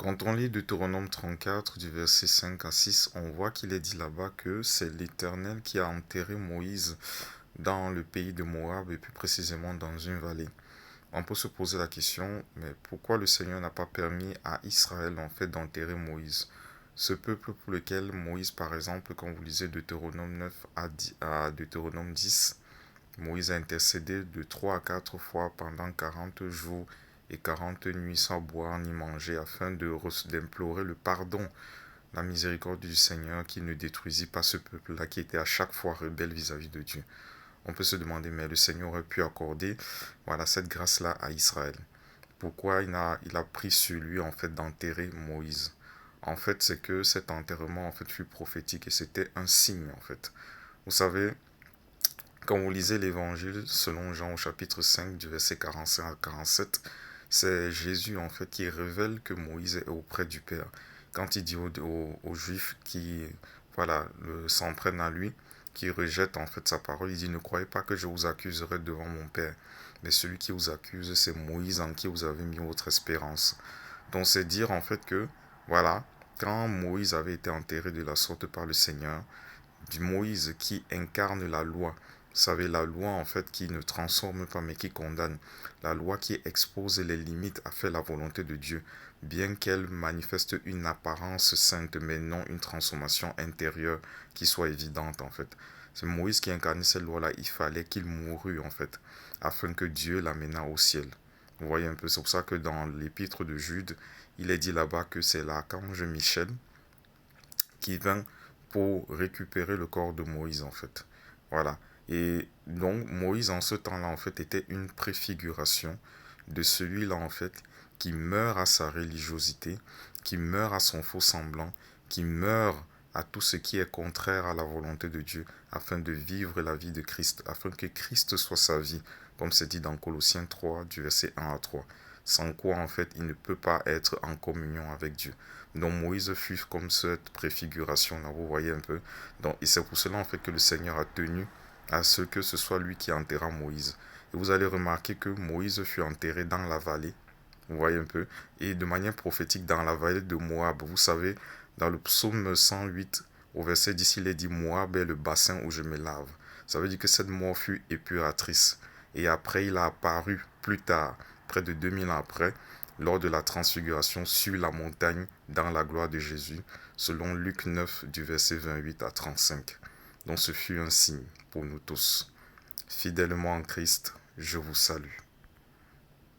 Quand on lit Deutéronome 34 du verset 5 à 6, on voit qu'il est dit là-bas que c'est l'Éternel qui a enterré Moïse dans le pays de Moab et plus précisément dans une vallée. On peut se poser la question, mais pourquoi le Seigneur n'a pas permis à Israël en fait d'enterrer Moïse? Ce peuple pour lequel Moïse, par exemple, quand vous lisez Deutéronome 9 à Deutéronome 10, Moïse a intercédé de 3 à 4 fois pendant 40 jours et 40 nuits sans boire ni manger afin d'implorer le pardon, la miséricorde du Seigneur qui ne détruisit pas ce peuple-là qui était à chaque fois rebelle vis-à-vis de Dieu. On peut se demander, mais le Seigneur aurait pu accorder cette grâce-là à Israël. Pourquoi il a pris sur lui en fait d'enterrer Moïse? En fait, c'est que cet enterrement en fait fut prophétique et c'était un signe en fait. Vous savez, quand vous lisez l'évangile selon Jean au chapitre 5 du verset 45 à 47, c'est Jésus en fait qui révèle que Moïse est auprès du Père. Quand il dit aux Juifs qui s'en prennent à lui, qui rejettent en fait sa parole, il dit: ne croyez pas que je vous accuserai devant mon Père, mais celui qui vous accuse, c'est Moïse en qui vous avez mis votre espérance. Donc c'est dire en fait que voilà, quand Moïse avait été enterré de la sorte par le Seigneur, du Moïse qui incarne la loi. Vous savez, la loi en fait qui ne transforme pas mais qui condamne. La loi qui expose les limites à faire la volonté de Dieu, bien qu'elle manifeste une apparence sainte mais non une transformation intérieure qui soit évidente en fait. C'est Moïse qui incarnait cette loi-là. Il fallait qu'il mourût en fait, afin que Dieu l'amena au ciel. Vous voyez un peu, c'est pour ça que dans l'épître de Jude, il est dit là-bas que c'est l'archange Michel qui vint pour récupérer le corps de Moïse en fait. Voilà. Et donc Moïse en ce temps-là en fait était une préfiguration de celui-là en fait qui meurt à sa religiosité, qui meurt à son faux semblant, qui meurt à tout ce qui est contraire à la volonté de Dieu, afin de vivre la vie de Christ, afin que Christ soit sa vie, comme c'est dit dans Colossiens 3, du verset 1 à 3. Sans quoi, en fait, il ne peut pas être en communion avec Dieu. Donc Moïse fut comme cette préfiguration-là, vous voyez un peu. Donc, et c'est pour cela, en fait, que le Seigneur a tenu à ce que ce soit lui qui enterra Moïse. Et vous allez remarquer que Moïse fut enterré dans la vallée, vous voyez un peu, et de manière prophétique dans la vallée de Moab. Vous savez, dans le psaume 108, au verset 10, il est dit: Moab est le bassin où je me lave. Ça veut dire que cette mort fut épuratrice. Et après, il a apparu plus tard, près de 2000 ans après, lors de la transfiguration sur la montagne dans la gloire de Jésus, selon Luc 9 du verset 28 à 35. Donc ce fut un signe pour nous tous. Fidèlement en Christ, je vous salue.